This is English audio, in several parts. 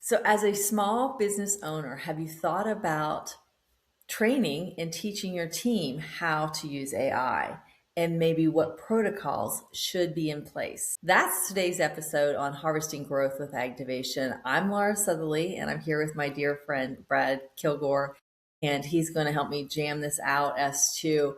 So, as a small business owner, have you thought about training and teaching your team how to use AI and maybe what protocols should be in place? That's today's episode on Harvesting Growth with Agtivation. I'm Laura Sutherly, and I'm here with my dear friend Brad Killgore, and he's going to help me jam this out as to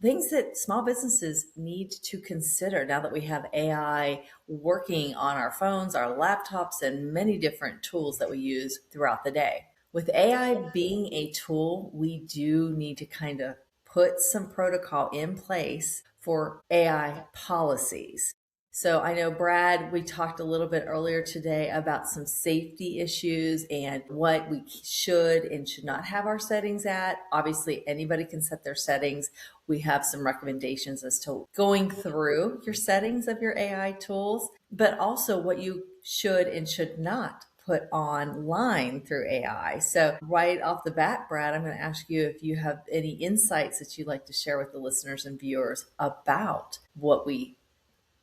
things that small businesses need to consider now that we have AI working on our phones, our laptops, and many different tools that we use throughout the day. With AI being a tool, we do need to kind of put some protocol in place for AI policies. So I know, Brad, we talked a little bit earlier today about some safety issues and what we should and should not have our settings at. Obviously, anybody can set their settings. We have some recommendations as to going through your settings of your AI tools, but also what you should and should not put online through AI. So right off the bat, Brad, I'm going to ask you if you have any insights that you'd like to share with the listeners and viewers about what we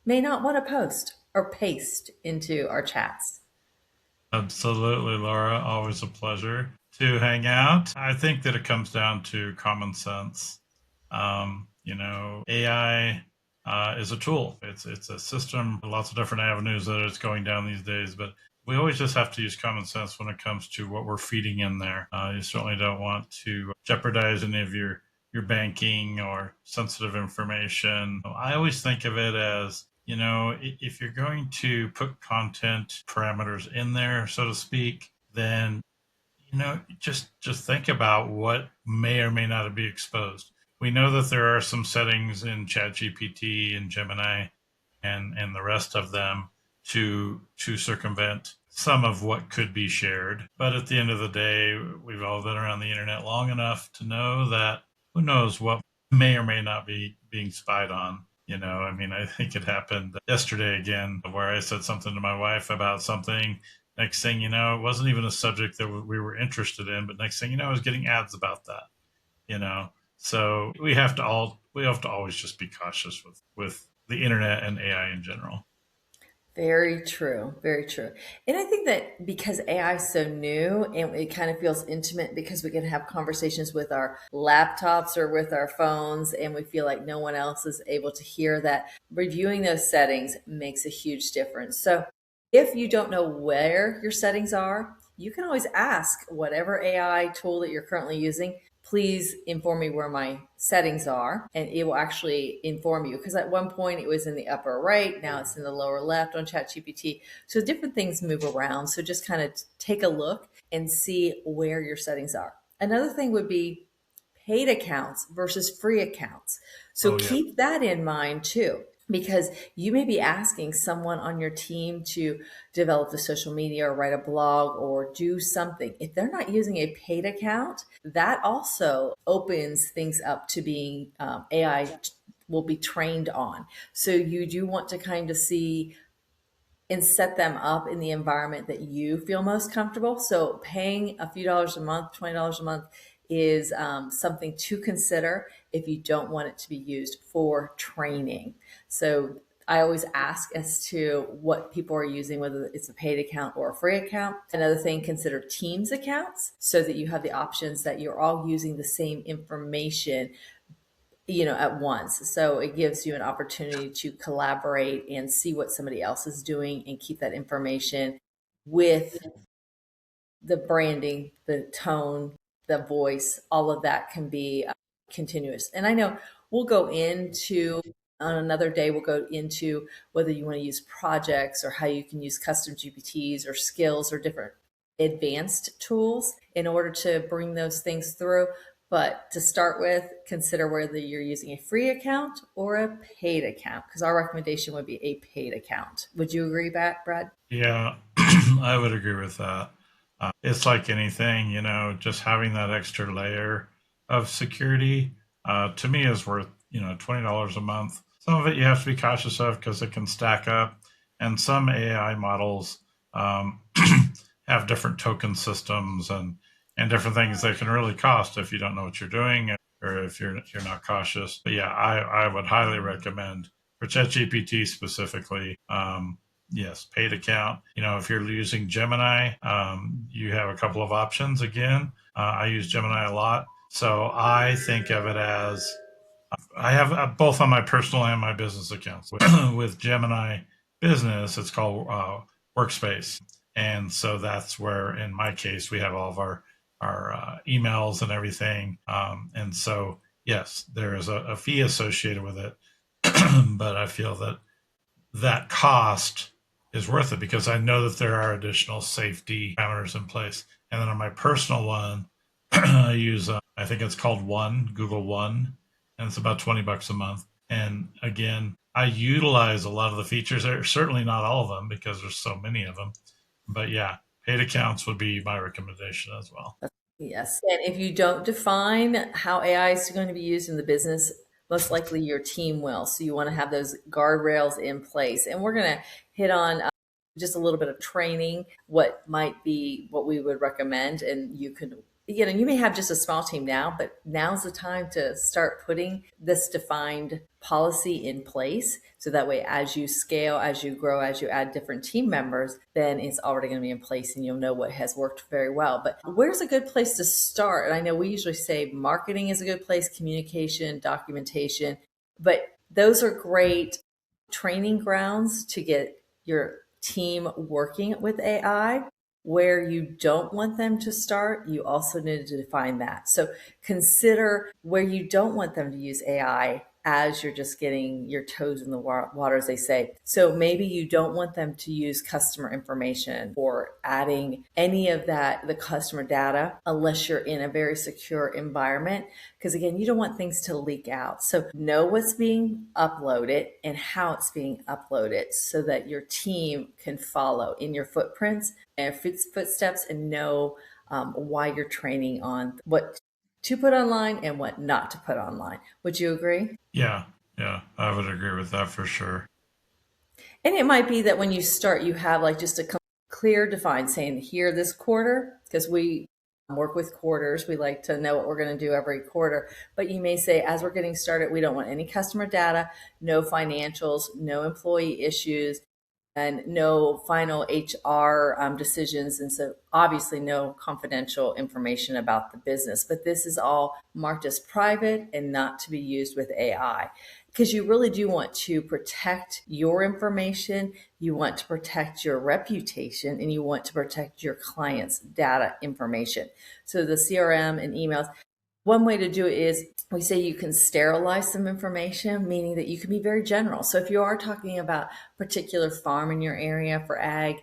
may not want to post or paste into our chats. Absolutely, Laura. Always a pleasure to hang out. I think that it comes down to common sense. AI is a tool. It's a system, lots of different avenues that it's going down these days, but we always just have to use common sense when it comes to what we're feeding in there. You certainly don't want to jeopardize any of your banking or sensitive information. I always think of it as, if you're going to put content parameters in there, so to speak, then just think about what may or may not be exposed. We know that there are some settings in ChatGPT and Gemini and the rest of them to circumvent some of what could be shared. But at the end of the day, we've all been around the internet long enough to know that who knows what may or may not be being spied on. I think it happened yesterday again, where I said something to my wife about something. Next thing you know, it wasn't even a subject that we were interested in, but next thing you know, I was getting ads about that. You know, so we have to always just be cautious with the internet and AI in general. Very true. Very true. And I think that because AI is so new and it kind of feels intimate because we can have conversations with our laptops or with our phones, and we feel like no one else is able to hear that, reviewing those settings makes a huge difference. So if you don't know where your settings are, you can always ask whatever AI tool that you're currently using, please inform me where my settings are, and it will actually inform you. Because at one point it was in the upper right, now it's in the lower left on ChatGPT. So different things move around. So just kind of take a look and see where your settings are. Another thing would be paid accounts versus free accounts. So Oh yeah. keep that in mind too, because you may be asking someone on your team to develop the social media or write a blog or do something. If they're not using a paid account, that also opens things up to being AI will be trained on. So you do want to kind of see and set them up in the environment that you feel most comfortable. So paying a few dollars a month, $20 a month is something to consider if you don't want it to be used for training. So I always ask as to what people are using, whether it's a paid account or a free account. Another thing, consider Teams accounts so that you have the options that you're all using the same information at once. So it gives you an opportunity to collaborate and see what somebody else is doing and keep that information with the branding, the tone, the voice, all of that can be continuous. And I know we'll go into on another day, we'll go into whether you want to use projects or how you can use custom GPTs or skills or different advanced tools in order to bring those things through. But to start with, consider whether you're using a free account or a paid account, because our recommendation would be a paid account. Would you agree, Brad? Yeah, I would agree with that. It's like anything, just having that extra layer of security to me is worth, $20 a month. Some of it you have to be cautious of because it can stack up. And some AI models um, have different token systems and different things that can really cost if you don't know what you're doing or if you're not cautious. But yeah, I would highly recommend for ChatGPT specifically. yes, paid account. If you're using Gemini, you have a couple of options. Again, I use Gemini a lot. So I think of it as I have both on my personal and my business accounts. With Gemini Business, it's called Workspace, and so that's where, in my case, we have all of our emails and everything. And so, yes, there is a fee associated with it, but I feel that cost is worth it because I know that there are additional safety parameters in place. And then on my personal one, I use I think it's called Google One, and it's about $20 a month. And again, I utilize a lot of the features there. Certainly not all of them because there's so many of them. But yeah, paid accounts would be my recommendation as well. Yes. And if you don't define how AI is going to be used in the business, most likely your team will. So you want to have those guardrails in place. And we're going to hit on just a little bit of training, what might be what we would recommend. And you could, you may have just a small team now, but now's the time to start putting this defined policy in place. So that way, as you scale, as you grow, as you add different team members, then it's already going to be in place and you'll know what has worked very well. But where's a good place to start? And I know we usually say marketing is a good place, communication, documentation, but those are great training grounds to get your team working with AI. Where you don't want them to start, you also need to define that. So consider where you don't want them to use AI as you're just getting your toes in the water, as they say. So maybe you don't want them to use customer information or adding any of that, the customer data, unless you're in a very secure environment. Because again, you don't want things to leak out. So know what's being uploaded and how it's being uploaded so that your team can follow in your footprints and footsteps and know why you're training on what to put online and what not to put online. Would you agree? Yeah, yeah, I would agree with that for sure. And it might be that when you start, you have like just a clear define saying here this quarter, because we work with quarters. We like to know what we're going to do every quarter. But you may say, as we're getting started, we don't want any customer data, no financials, no employee issues, and no final HR decisions. And so obviously no confidential information about the business, but this is all marked as private and not to be used with AI because you really do want to protect your information. You want to protect your reputation and you want to protect your client's data information. So the CRM and emails, one way to do it is we say you can sterilize some information, meaning that you can be very general. So if you are talking about a particular farm in your area for ag,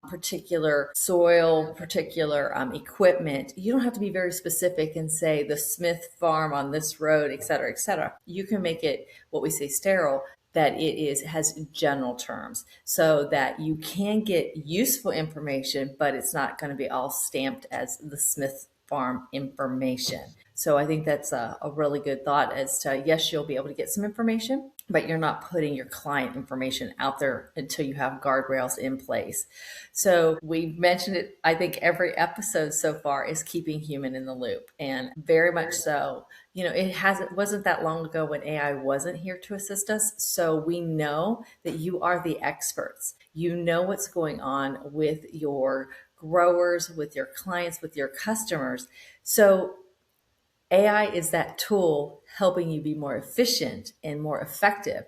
particular soil, particular equipment, you don't have to be very specific and say the Smith farm on this road, et cetera, et cetera. You can make it what we say sterile, that has general terms so that you can get useful information, but it's not going to be all stamped as the Smith farm information. So I think that's a really good thought as to, yes, you'll be able to get some information, but you're not putting your client information out there until you have guardrails in place. So we mentioned it, I think every episode so far is keeping human in the loop, and very much so. It wasn't that long ago when AI wasn't here to assist us. So we know that you are the experts. You know what's going on with your growers, with your clients, with your customers. So AI is that tool helping you be more efficient and more effective,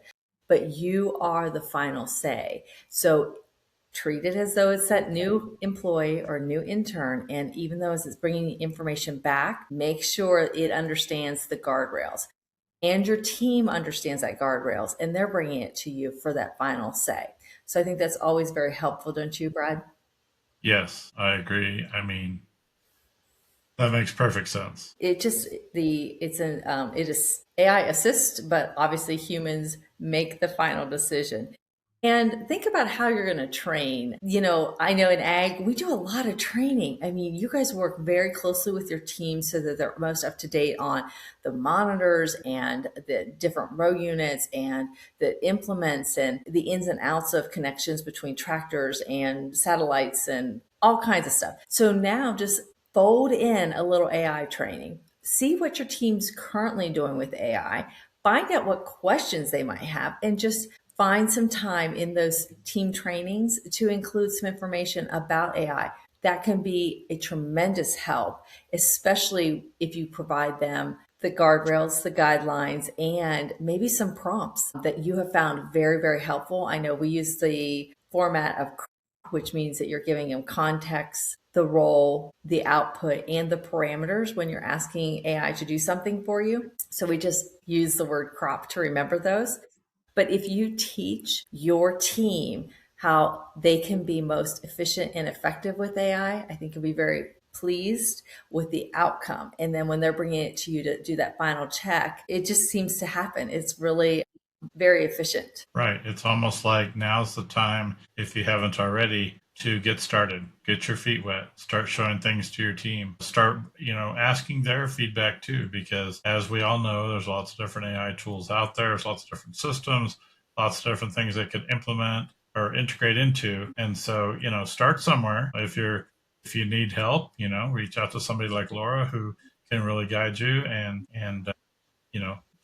but you are the final say. So treat it as though it's that new employee or new intern. And even though it's bringing information back, make sure it understands the guardrails and your team understands that guardrails and they're bringing it to you for that final say. So I think that's always very helpful, don't you, Brad? Yes, I agree. I mean, that makes perfect sense. It is AI assist, but obviously humans make the final decision. And think about how you're going to train. I know in ag, we do a lot of training. I mean, you guys work very closely with your team so that they're most up to date on the monitors and the different row units and the implements and the ins and outs of connections between tractors and satellites and all kinds of stuff. So now just fold in a little AI training. See what your team's currently doing with AI. Find out what questions they might have and just find some time in those team trainings to include some information about AI. That can be a tremendous help, especially if you provide them the guardrails, the guidelines, and maybe some prompts that you have found very, very helpful. I know we use the format of C.R.O.P, which means that you're giving them context, the role, the output, and the parameters when you're asking AI to do something for you. So we just use the word C.R.O.P to remember those. But if you teach your team how they can be most efficient and effective with AI, I think you'll be very pleased with the outcome. And then when they're bringing it to you to do that final check, it just seems to happen. It's really very efficient. Right. It's almost like now's the time, if you haven't already, to get started, get your feet wet, start showing things to your team, start, asking their feedback too, because as we all know, there's lots of different AI tools out there. There's lots of different systems, lots of different things they could implement or integrate into. And so, start somewhere. If you need help, reach out to somebody like Laura who can really guide you and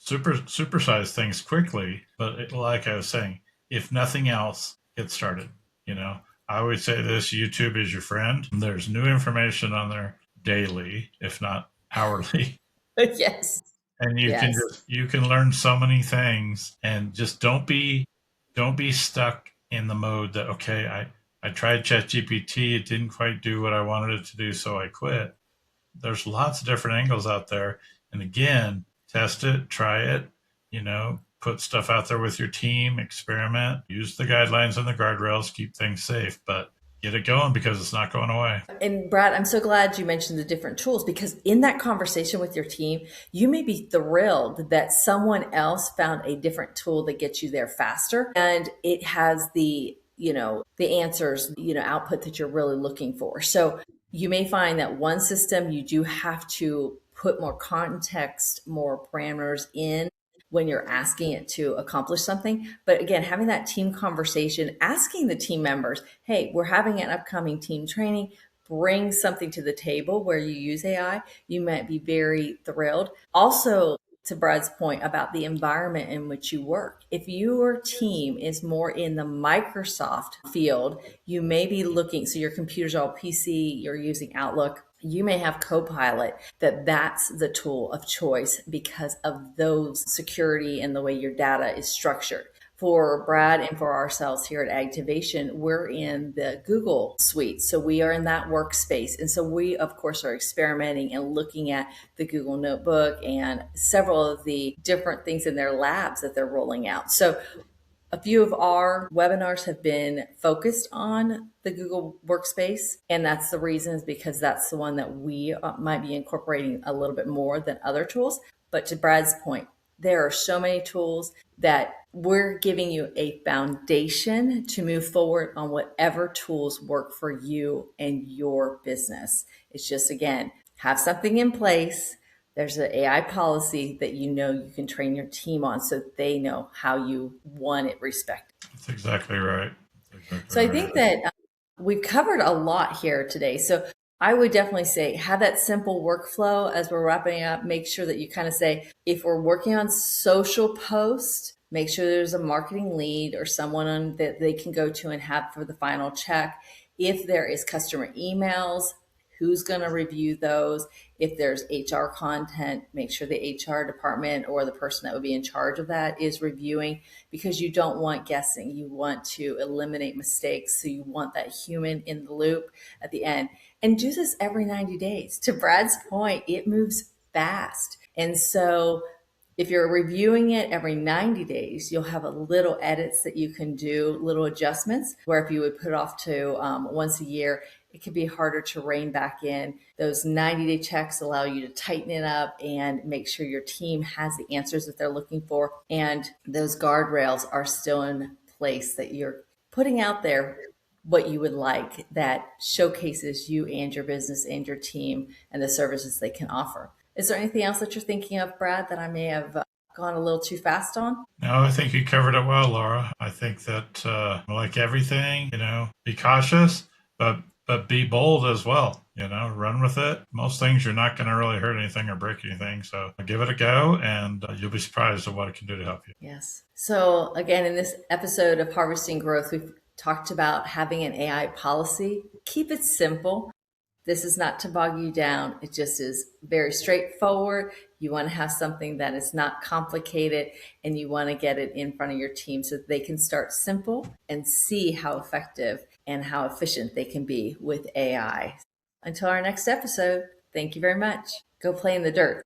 supersize things quickly. But like I was saying, if nothing else, get started. You know, I always say this: YouTube is your friend. There's new information on there daily, if not hourly, Yes. and Yes. you can learn so many things. And just don't be stuck in the mode that okay, I tried ChatGPT, it didn't quite do what I wanted it to do, so I quit. There's lots of different angles out there. And again, test it, try it, put stuff out there with your team, experiment, use the guidelines and the guardrails, keep things safe, but get it going because it's not going away. And Brad, I'm so glad you mentioned the different tools because in that conversation with your team, you may be thrilled that someone else found a different tool that gets you there faster and it has the answers, output that you're really looking for. So you may find that one system you do have to put more context, more parameters in when you're asking it to accomplish something. But again, having that team conversation, asking the team members, hey, we're having an upcoming team training. Bring something to the table where you use AI. You might be very thrilled. Also, to Brad's point about the environment in which you work. If your team is more in the Microsoft field, you may be looking, so your computer's all PC, you're using Outlook, you may have Copilot, that's the tool of choice because of those security and the way your data is structured. For Brad and for ourselves here at Agtivation, we're in the Google suite. So we are in that workspace. And so we, of course, are experimenting and looking at the Google Notebook and several of the different things in their labs that they're rolling out. So a few of our webinars have been focused on the Google Workspace, and that's the reason is because that's the one that we might be incorporating a little bit more than other tools. But to Brad's point, there are so many tools that we're giving you a foundation to move forward on whatever tools work for you and your business. It's just, again, have something in place. There's an AI policy that you can train your team on so they know how you want it respected. That's exactly right. So I think that we've covered a lot here today. So I would definitely say have that simple workflow as we're wrapping up. Make sure that you kind of say, if we're working on social posts, make sure there's a marketing lead or someone that they can go to and have for the final check. If there is customer emails, who's going to review those? If there's HR content, make sure the HR department or the person that would be in charge of that is reviewing because you don't want guessing. You want to eliminate mistakes. So you want that human in the loop at the end. And do this every 90 days. To Brad's point, it moves fast. And so if you're reviewing it every 90 days, you'll have a little edits that you can do, little adjustments, where if you would put it off to once a year, it could be harder to rein back in. Those 90-day checks allow you to tighten it up and make sure your team has the answers that they're looking for. And those guardrails are still in place that you're putting out there what you would like that showcases you and your business and your team and the services they can offer. Is there anything else that you're thinking of, Brad, that I may have gone a little too fast on? No, I think you covered it well, Laura. I think that like everything, be cautious, but be bold as well. run with it. Most things you're not going to really hurt anything or break anything. So give it a go, and you'll be surprised at what it can do to help you. Yes. So, again, in this episode of Harvesting Growth, we've talked about having an AI policy. Keep it simple. This is not to bog you down. It just is very straightforward. You want to have something that is not complicated, and you want to get it in front of your team so that they can start simple and see how effective and how efficient they can be with AI. Until our next episode, thank you very much. Go play in the dirt.